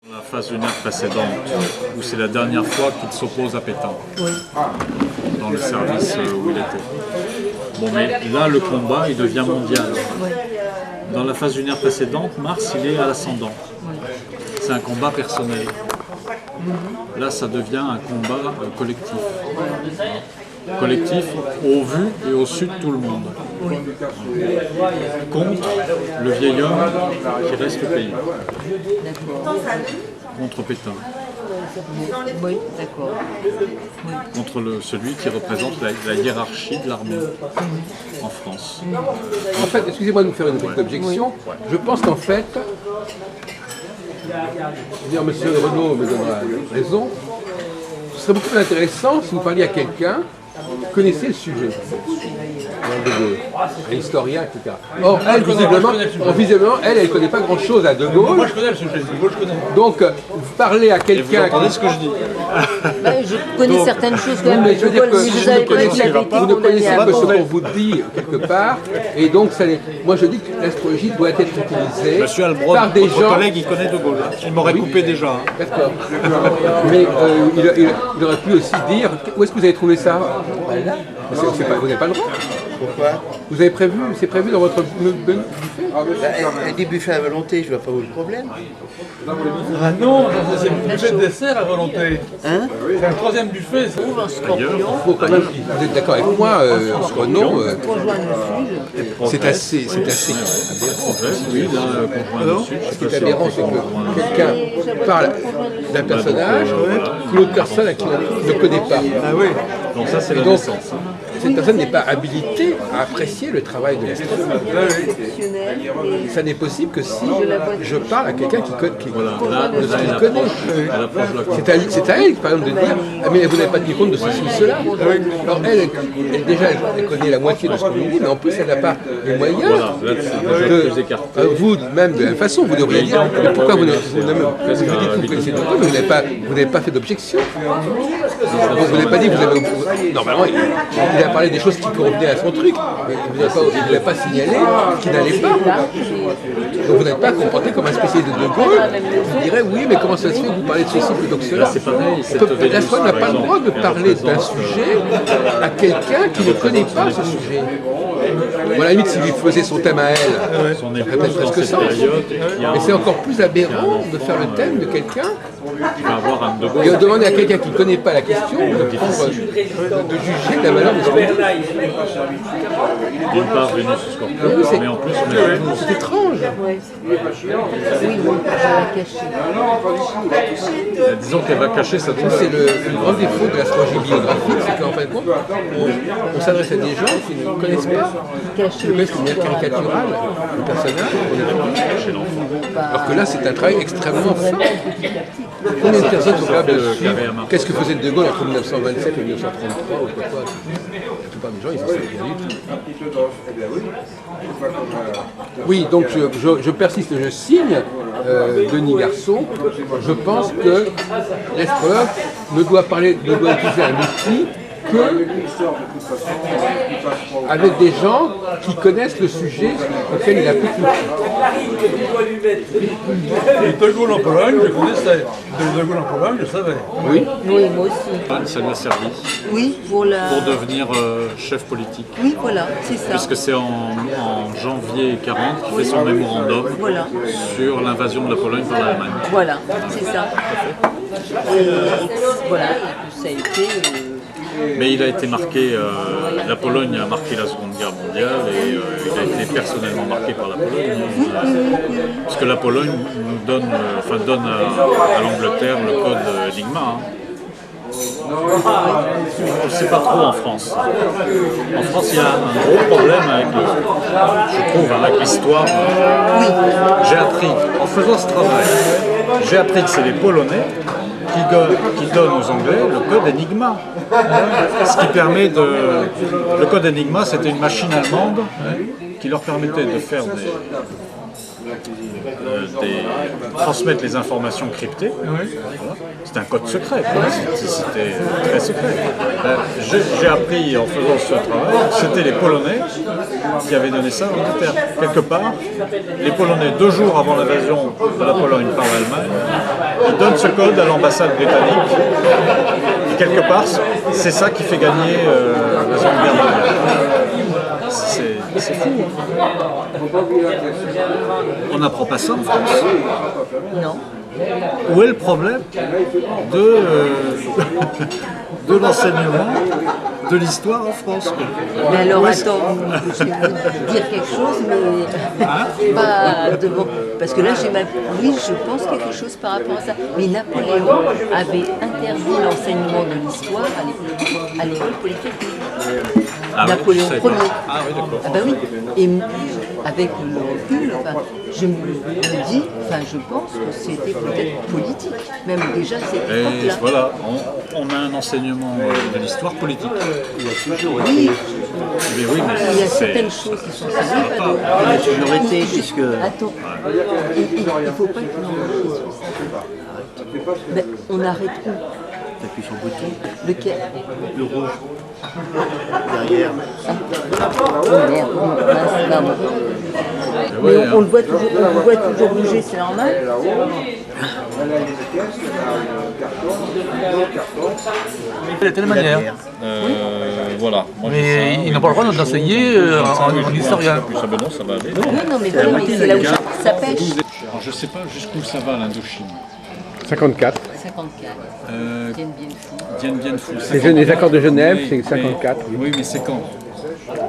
La phase lunaire précédente, où c'est la dernière fois qu'il s'oppose à Pétain, dans le service où il était. Bon, mais là, le combat, il devient mondial. Dans la phase lunaire précédente, Mars, il est à l'ascendant. C'est un combat personnel. Là, ça devient un combat collectif. Collectif au vu et au su de tout le monde. Contre le vieil homme qui reste au pays. Contre Pétain. Oui, d'accord. Contre celui qui représente la hiérarchie de l'armée en France. En fait, excusez-moi de vous faire une petite objection. Je pense qu'en fait, M. Renaud me donnera raison, ce serait beaucoup plus intéressant si vous parliez à quelqu'un qui connaissait le sujet. Un historien, etc. Or, elle, visiblement, elle ne connaît pas grand-chose à De Gaulle. Moi, je connais le sujet, De Gaulle, je connais. Donc, vous parlez à quelqu'un... Vous entendez ce que je dis? Je connais certaines choses quand même. Mais je veux dire que vous vous avez pas dit ne connaissez pas ce qu'on vous dit quelque part, et donc moi je dis que l'astrologie doit être utilisée Monsieur Albrod, par des votre gens... collègue, il connaît De Gaulle. Il m'aurait coupé déjà. Hein. D'accord. Mais il aurait pu aussi dire... Où est-ce que vous avez trouvé ça? Vous n'avez pas le droit. Pourquoi? Vous avez prévu, c'est prévu dans votre buffet? Elle dit buffet à volonté, je vois pas où est le problème. Ah non, c'est le buffet de dessert à volonté. Hein? C'est un troisième buffet. un scorpion. Faut quand même, vous êtes d'accord avec moi, Renaud, c'est assez Oui, là, conjoint du Sud. Ce qui est aberrant, c'est que quelqu'un parle d'un personnage que l'autre personne à qui on ne connaît pas. Ah oui. Donc ça, c'est la Donc, naissance. cette personne n'est pas habilitée à apprécier le travail de l'astrologue. Ça n'est possible que si je parle à quelqu'un qui connaît. C'est à elle, par exemple, de dire « Ah mais vous n'avez pas tenu compte de ceci ou cela ». Alors elle, déjà, elle connaît la moitié de ce que vous dites, mais en plus, elle n'a pas les moyens de... Vous-même, de la même façon, vous devriez dire « Mais pourquoi vous dites que vous connaissez tout, mais vous n'avez pas fait d'objection ». Vous n'avez pas dit que vous avez... Normalement, il a parlé des choses qui convenaient à son truc, mais il ne l'a pas signalé, qui n'allait pas. Donc vous n'êtes pas comporté comme un spécialiste de Gaulle qui dirait oui, mais comment ça se fait que vous parlez de ceci plutôt que cela? C'est pareil. L'astro n'a pas le droit de parler d'un sujet à quelqu'un qui ne connaît pas ce sujet. Bon, à la limite, s'il lui faisait son thème à elle, ça ferait peut-être presque sens. Mais c'est encore plus aberrant de faire le thème de quelqu'un et de demander à quelqu'un qui ne connaît pas la question de juger la valeur de ce qu'on dit. D'une part, Vénus et Scorpion, mais en plus, C'est étrange. disons qu'elle va cacher sa douleur. C'est le grand défaut de l'astrologie biographique, c'est qu'en fin de compte, on s'adresse à des gens qui ne connaissent pas, qui ne connaissent qu'une manière caricaturale le personnage, alors que là c'est un travail extrêmement fin. Combien de personnes sont capables de suivre qu'est-ce que faisait De Gaulle entre 1927 et 1933 ou quoi? La plupart des gens, ils en savent rien du tout. Oui, donc je persiste, je signe, Denis Garçon, je pense que l'astrologue ne doit utiliser un outil que avec des gens qui connaissent le sujet auquel il applique l'outil. Et De Gaulle en Pologne, je connaissais. De Gaulle en Pologne, je savais. Oui. Oui, moi aussi. Ça lui a servi Oui, pour devenir chef politique. Oui, voilà, c'est ça. Puisque c'est en janvier 40 qu'il fait son mémorandum sur l'invasion de la Pologne par l'Allemagne. Voilà, c'est ça. Et voilà, ça a été... Mais il a été marqué, la Pologne a marqué la Seconde Guerre mondiale et il a été personnellement marqué par la Pologne. Parce que la Pologne nous donne à l'Angleterre le code Enigma. Hein. On ne sait pas trop en France. En France, il y a un gros problème avec l'histoire. J'ai appris, en faisant ce travail, j'ai appris que c'est les Polonais qui donne aux Anglais le code Enigma. Ce qui permet de... Le code Enigma, c'était une machine allemande qui leur permettait de faire transmettre les informations cryptées. Voilà. C'était un code secret, c'était très secret. J'ai appris en faisant ce travail, c'était les Polonais qui avaient donné ça en Angleterre. Quelque part, les Polonais, 2 jours avant l'invasion de la Pologne par l'Allemagne, ils donnent ce code à l'ambassade britannique. Et quelque part, c'est ça qui fait gagner la Seconde Guerre mondiale. C'est fou. On n'apprend pas ça en France. Non. Où est le problème de l'enseignement de l'histoire en France? Mais alors attends, je vais vous dire quelque chose, mais pas devant. Parce que là, oui, je pense quelque chose par rapport à ça. Mais Napoléon avait interdit l'enseignement de l'histoire à l'école polytechnique. Ah Napoléon oui, Ier. Ah oui, d'accord. Ah bah oui. Et avec le recul, je me dis, je pense que c'était peut-être politique, même déjà à cette Et époque-là. voilà, on a un enseignement de l'histoire politique. Oui, Mais oui, mais il y a c'est... certaines choses qui sont sérieuses. Il a toujours été, puisque... Attends, il ne faut pas que l'on réfléchisse sur ça. Ben, on arrête où? T'appuies sur le bouton, Lequel? le rouge, derrière. Oh merde, mince, non. Mais Ouais, on le voit toujours bouger, c'est normal. Il y a telle manière. Voilà. Moi, Mais ils n'ont pas le droit d'enseigner en historien. Plus ça, ben non, ça va aller. Oui, non, mais voilà, mais c'est là où ça pêche. Alors, je ne sais pas jusqu'où ça va l'Indochine. 54. 54. Dien Bien Phu. Dien Bien Phu. Les accords de Genève, Oui, c'est 54. Mais, oui, mais c'est quand?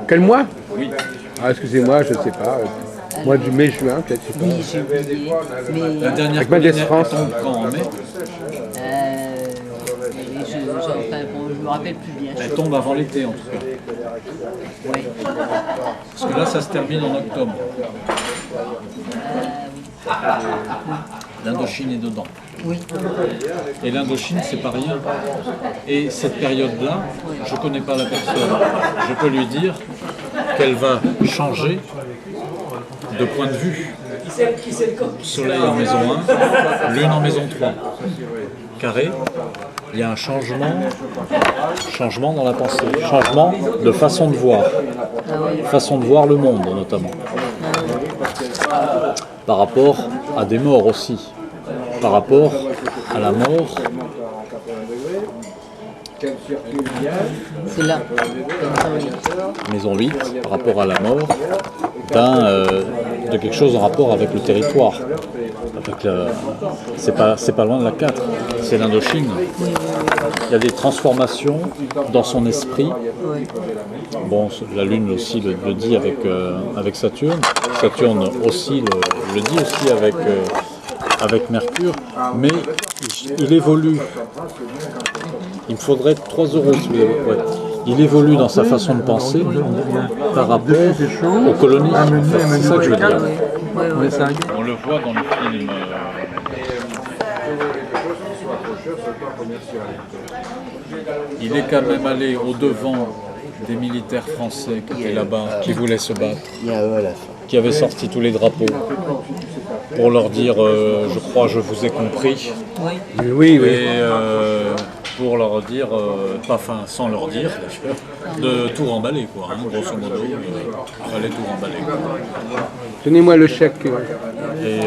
Quel mois? Oui. Ah, excusez-moi, je ne sais pas. Mois du mai-juin, peut-être, je sais pas. Oui, j'ai oublié. Mais La dernière Avec Mendes colline, France. elle tombe quand? En mai? Je me rappelle plus bien. Elle tombe avant l'été, en tout cas. Ouais. Parce que là, ça se termine en octobre. L'Indochine est dedans. Oui. Et l'Indochine, c'est pas rien. Et cette période-là, je connais pas la personne. Je peux lui dire qu'elle va changer de point de vue. Soleil en maison 1, Lune en maison 3. Carré, il y a un changement dans la pensée, changement de façon de voir le monde notamment. Par rapport à des morts aussi, par rapport à la mort. C'est là. Maison 8, par rapport à la mort de quelque chose en rapport avec le territoire. C'est pas loin de la 4, c'est l'Indochine. Il y a des transformations dans son esprit. Bon, la Lune aussi le dit avec Saturne. Saturne aussi le dit aussi avec Mercure. Mais il évolue. Il me faudrait 3 €, si vous avez. Ouais. Il évolue dans sa façon de penser par rapport aux colonies. C'est ça que je veux dire. On le voit dans le film. Il est quand même allé au-devant des militaires français qui étaient là-bas, qui voulaient se battre, qui avaient sorti tous les drapeaux pour leur dire je crois je vous ai compris. Oui. Et pour leur dire, sans leur dire d'ailleurs, de tout remballer quoi, hein, grosso modo, il fallait tout remballer. Donnez-moi le chèque. Et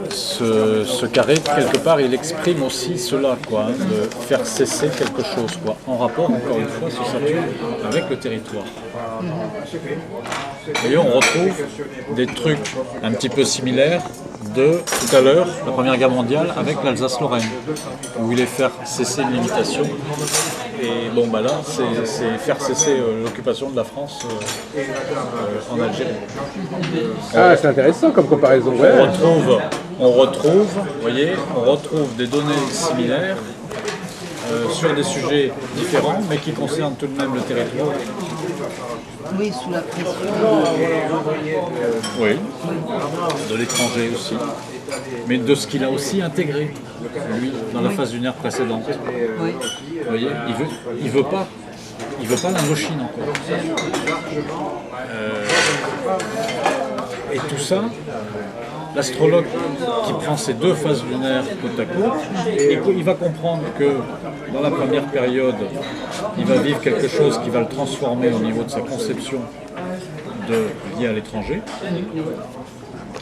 ce carré, quelque part, il exprime aussi cela, quoi, hein, de faire cesser quelque chose, quoi, en rapport, encore une fois, ce Saturne avec le territoire. Vous voyez, on retrouve des trucs un petit peu similaires de tout à l'heure, la Première Guerre mondiale, avec l'Alsace-Lorraine, où il est faire cesser une limitation. Et bon, bah là, c'est faire cesser l'occupation de la France en Algérie. Ah, c'est intéressant comme comparaison. Ouais. On retrouve, vous voyez, on retrouve des données similaires sur des sujets différents, mais qui concernent tout de même le territoire. Oui, sous la pression. Oui, de l'étranger aussi, mais de ce qu'il a aussi intégré, lui, dans la phase lunaire précédente. Oui. Vous voyez, il veut pas il veut pas l'Indochine encore. Et tout ça, l'astrologue qui prend ces deux phases lunaires côte à côte, il va comprendre que dans la première période, il va vivre quelque chose qui va le transformer au niveau de sa conception liée à l'étranger,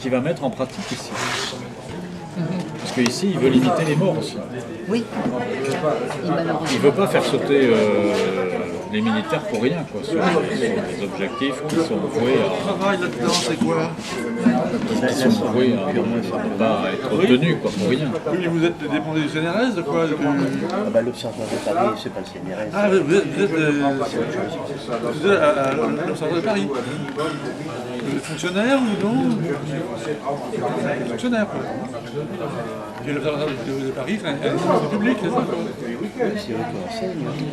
qu'il va mettre en pratique ici. Parce qu'ici, il veut limiter les morts aussi. Oui. Il ne veut pas faire sauter les militaires pour rien, quoi, sur des objectifs qui sont voués à... Le travail là-dedans, c'est quoi? Qui sont voués à ne pas être tenus, quoi, pour rien. Oui, mais vous êtes dépendé du CNRS, de quoi? L'Observatoire de Paris, c'est pas le CNRS. Ah, vous êtes à l'Observatoire de Paris. Vous êtes fonctionnaire ou non? Fonctionnaire, quoi. Et l'Observatoire de Paris, c'est un institut public, c'est ça?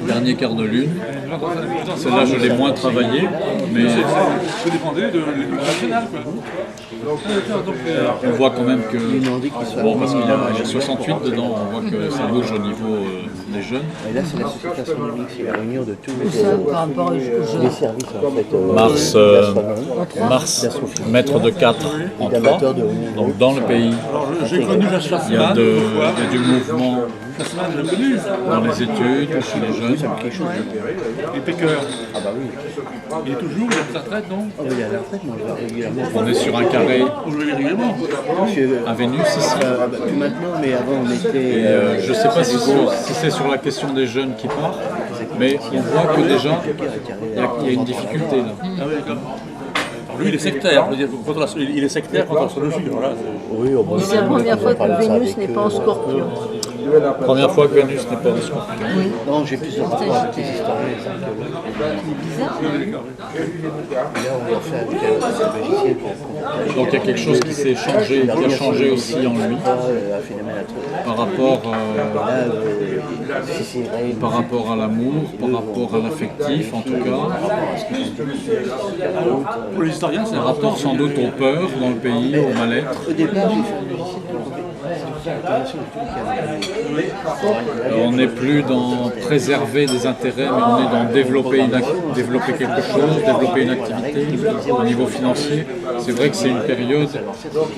Dernier quart de lune. Celle-là, je l'ai moins travaillé, mais Vous dépendez de l'éducation nationale, quoi. on voit quand même que... Bon, parce qu'il y a 68 dedans, on voit que ça bouge au niveau des jeunes. Et là, c'est la société astronomique, c'est la réunion de tous Ça, par rapport aux jeunes. les services en fait. Mars, maître de 4 en 3, donc dans le pays. Alors, j'ai connu la Il y a, Chassman, il y a du mouvement Chassman, je l'ai connu. dans les études, chez les jeunes. Il est péqueur. Ah bah oui. Il est toujours, il a pris sa retraite, non? Oh, mais il est à la retraite, moi je vais régulièrement. On est sur un carré Vous jouez régulièrement. à Vénus ici. Plus maintenant, mais avant on était. Et je ne sais pas si c'est sur la question des jeunes qui partent, mais on voit que déjà, il y a une difficulté là. Ah oui, d'accord. Alors, lui, il est sectaire. Je veux dire, il est sectaire contre l'astrologie. Voilà. Oui, au moins. C'est la première fois que Vénus n'est pas en scorpion. Première fois que Vénus n'est pas en scorpion. Non, j'ai plus de rapport avec les historiens et les archéologues. Là, on va faire avec un logiciel pour. Donc il y a quelque chose qui s'est changé, qui a changé aussi en lui Un phénomène par rapport, si c'est réel. par rapport à l'amour, par rapport à l'affectif en tout cas, Pour les historiens, c'est par rapport sans doute aux peurs dans le pays, au mal-être. Au départ, j'ai fait un logiciel pour l'installation de tous les canaux. On n'est plus dans préserver des intérêts, mais on est dans développer quelque chose, développer une activité au niveau financier. C'est vrai que c'est une période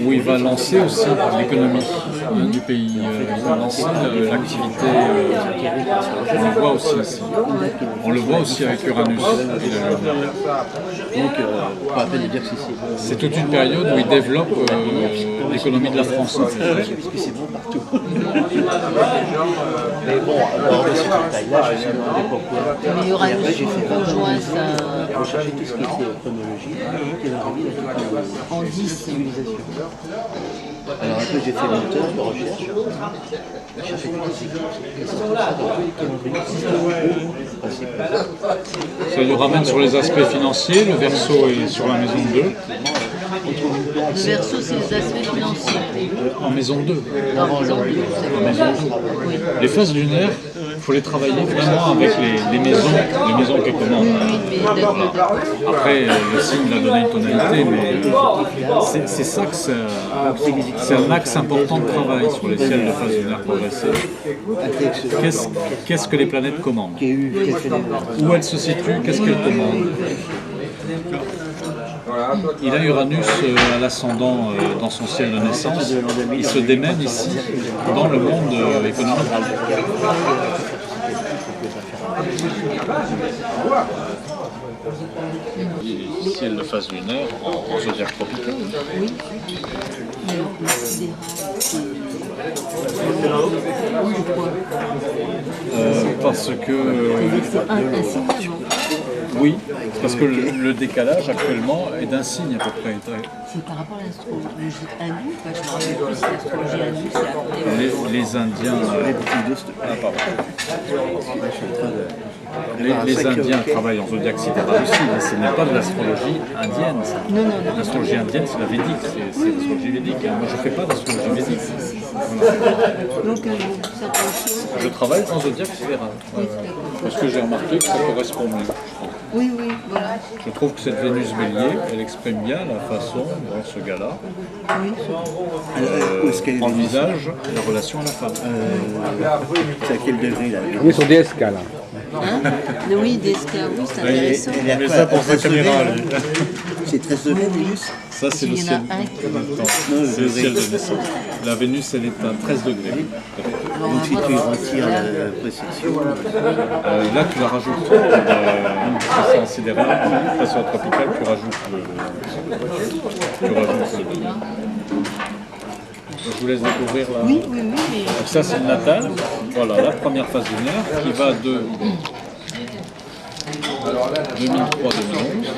où il va lancer aussi l'économie du pays. Il va lancer l'activité. On le voit aussi ici. On le voit aussi avec Uranus. Donc, pas la peine de dire si c'est bon. C'est toute une période où il développe l'économie de la France. Parce que c'est bon partout. Mais bon, alors de cette taille-là, je suis demandé pourquoi. Mais Et après, Uranus j'ai fait rejoint ça rechercher tout ce qui était chronologie, qui est dans la vie en 10. civilisation. Alors après, j'ai fait moteur de recherche. J'ai cherché toutes les équipes. Et c'est tout ça dans tous les calendriers. Ça nous ramène sur les aspects financiers. Le Verseau est sur la maison 2. Le Verseau, c'est les aspects financiers. En maison 2. Non, maison 2. En maison 2. Oui. Les phases lunaires, il faut les travailler vraiment avec les maisons qu'elles commandent. Mais d'accord. Après, le signe a donné une tonalité, mais c'est ça que c'est un axe important de travail sur les ciels de phase lunaire progressive. Qu'est-ce que les planètes commandent? Où elles se situent? Qu'est-ce qu'elles commandent? Il a Uranus à l'ascendant dans son ciel de naissance. Il se démène ici, dans le monde économique. Ciel de phase lunaire en zodiaque tropical. Oui. Mais on considère Parce que... c'est un signe avant. Oui, parce que le décalage actuellement est d'un signe à peu près. C'est par rapport à l'astrologie hindoue. Enfin, je me rappelle plus si l'astrologie hindoue, c'est après. Les Indiens... pardon. Les Indiens travaillent en zodiaque sidéral aussi, mais ce n'est pas de l'astrologie indienne. Ça. Non. L'astrologie indienne, c'est la védique, c'est l'astrologie védique. Moi, je ne fais pas d'astrologie védique. Donc, certaines choses. Je travaille en zodiaque sidéral. Parce que j'ai remarqué que ça correspond mieux. Oui, voilà. Je trouve que cette Vénus Bélier, elle exprime bien la façon dont ce gars-là envisage la relation à la femme. C'est à quel degré là? Il est sur DSK là. Hein? Oui, DSK, oui, c'est intéressant. Elle est à Mais quoi, ça pour à sa 13 degrés, caméra, là lui. C'est 13 degrés, Vénus? Ça, c'est le Il y en a ciel. un qui- Non, C'est le ciel de naissance. La Vénus, elle est à 13 degrés. Donc si tu retires la précision, Là, tu la rajoutes. C'est en sidéral, en pression tropicale, tu rajoutes Je vous laisse découvrir là. Oui, oui, oui, mais Donc ça, c'est le natal. Voilà, la première phase lunaire qui va de 2003-2011.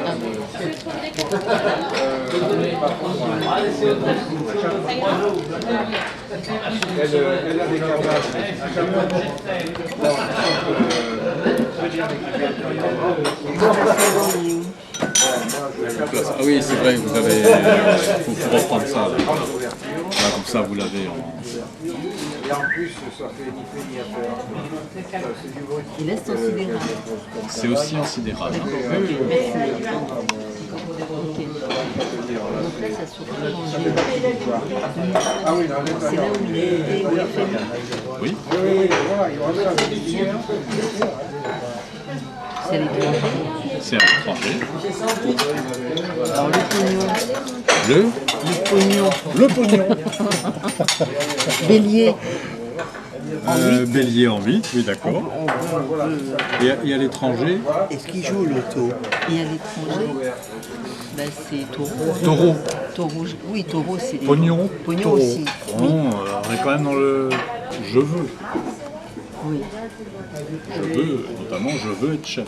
Ah oui, c'est vrai, vous avez. Faut reprendre ça. Là. Voilà, comme ça, vous l'avez en. il laisse en sidéral. C'est aussi en sidéral. Hein. Ok. Donc là, ça se retrouve en juillet. C'est là où il est au FMI. Oui. C'est à l'étranger. C'est à l'étranger. Alors le pognon. Le pognon. Bélier. Bélier en 8, oui d'accord. Et à l'étranger, est-ce qu'il joue le taux? Et à l'étranger, ben, c'est taureau. taureau. Taureau, oui, taureau, c'est des... Pognon, Pognon taureau. aussi. Bon, on est quand même dans le je veux. Oui. Je veux, notamment je veux être chef.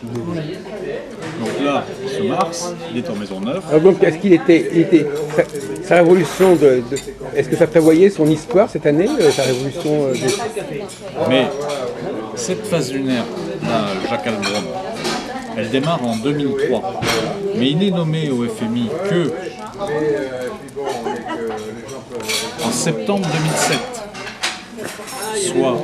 Donc là, ce Mars, il est en maison neuve. Alors donc, est-ce qu'il était sa révolution est-ce que ça prévoyait son histoire cette année, sa révolution Mais cette phase lunaire, là, Jacques Albron, elle démarre en 2003. Mais il est nommé au FMI que en septembre 2007. Soit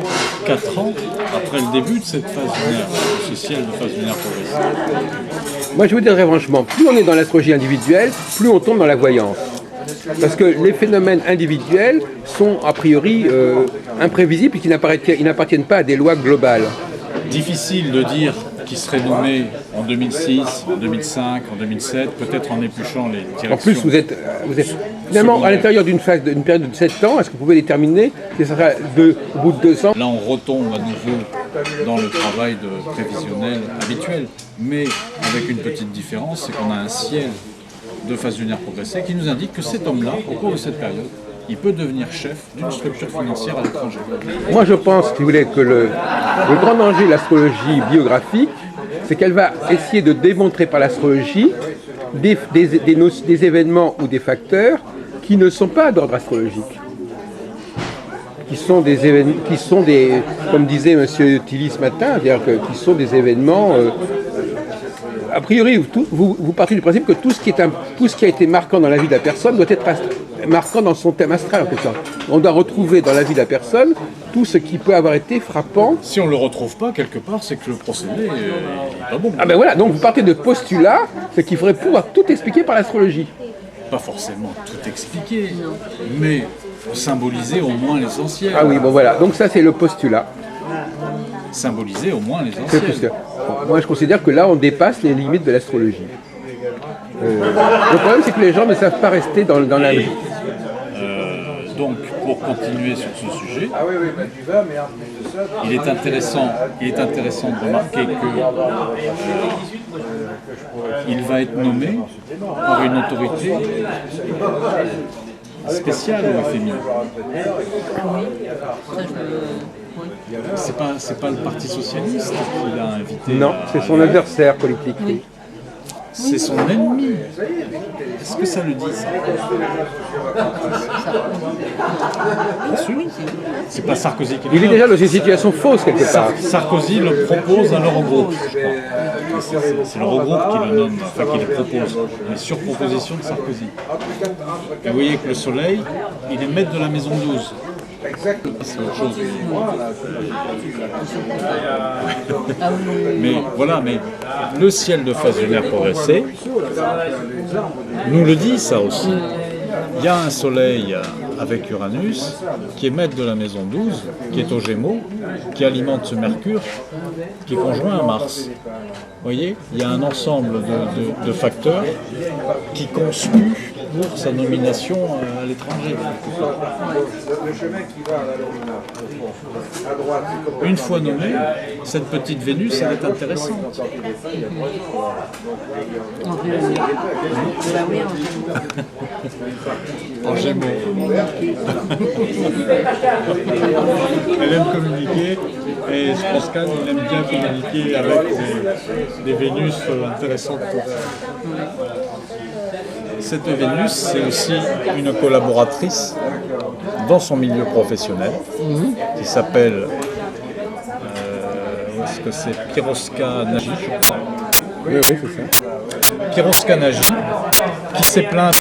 4 ans après le début de cette phase lunaire, ce ciel de phase lunaire progressive. Moi, je vous dirais franchement, plus on est dans l'astrologie individuelle, plus on tombe dans la voyance. Parce que les phénomènes individuels sont a priori imprévisibles puisqu'ils n'appartiennent pas à des lois globales. Difficile de dire qui serait nommé en 2006, en 2005, en 2007, peut-être en épluchant les directions. En plus, vous êtes finalement à l'intérieur d'une période de 7 ans, est-ce que vous pouvez déterminer que ce sera au bout de 2 ans? Là, on retombe à nouveau dans le travail de prévisionnel habituel, mais avec une petite différence, c'est qu'on a un ciel de phase lunaire progressée qui nous indique que cet homme-là, au cours de cette période, il peut devenir chef d'une structure financière à l'étranger. Moi, je pense, si vous voulez, que le grand danger de l'astrologie biographique, c'est qu'elle va essayer de démontrer par l'astrologie des événements ou des facteurs qui ne sont pas d'ordre astrologique. Qui sont des événements, comme disait M. Tilly ce matin, qui sont des événements. A priori, vous partez du principe que tout ce qui a été marquant dans la vie de la personne doit être marquant dans son thème astral, en quelque sorte. On doit retrouver dans la vie de la personne tout ce qui peut avoir été frappant. Si on ne le retrouve pas quelque part, c'est que le procédé est pas bon. Ah ben voilà, donc vous partez de postulat, ce qu'il faudrait pouvoir tout expliquer par l'astrologie. Pas forcément tout expliquer, mais symboliser au moins l'essentiel. Ah oui, bon voilà, donc ça c'est le postulat. Symboliser au moins C'est le l'essentiel. postulat. Bon, moi je considère que là on dépasse les limites de l'astrologie. Le problème c'est que les gens ne savent pas rester dans la vie. Donc, pour continuer sur ce sujet, il est intéressant de remarquer qu'il va être nommé par une autorité spéciale au FMI. C'est pas le Parti Socialiste qui l'a invité. Non, c'est son adversaire politique. Oui. C'est son ennemi. Est-ce que ça le dit, ça? Bien sûr. C'est pas Sarkozy qui le Il est nomme. déjà dans une situation fausse quelque part. Sarkozy le propose à l'Eurogroupe, je crois. C'est l'Eurogroupe qui le nomme, enfin qui le propose, mais sur proposition de Sarkozy. Et vous voyez que le Soleil, il est maître de la maison 12. C'est autre chose. Mais voilà, mais le ciel de phase lunaire progressée nous le dit ça aussi. Il y a un soleil avec Uranus, qui est maître de la maison 12, qui est aux Gémeaux, qui alimente ce Mercure, qui est conjoint à Mars. Vous voyez, il y a un ensemble de facteurs qui conspuent pour sa nomination à l'étranger. Une fois nommée, cette petite Vénus, elle est intéressante. En Gémeaux. Bah oui, en Gémeaux. En Gémeaux. Elle aime communiquer et Strauss-Kahn, il aime bien communiquer avec des Vénus intéressantes pour elle. Cette Vénus, c'est aussi une collaboratrice dans son milieu professionnel qui s'appelle, est-ce que c'est Piroska Nagy, je crois. Oui, c'est ça. Piroska Nagy, qui s'est plainte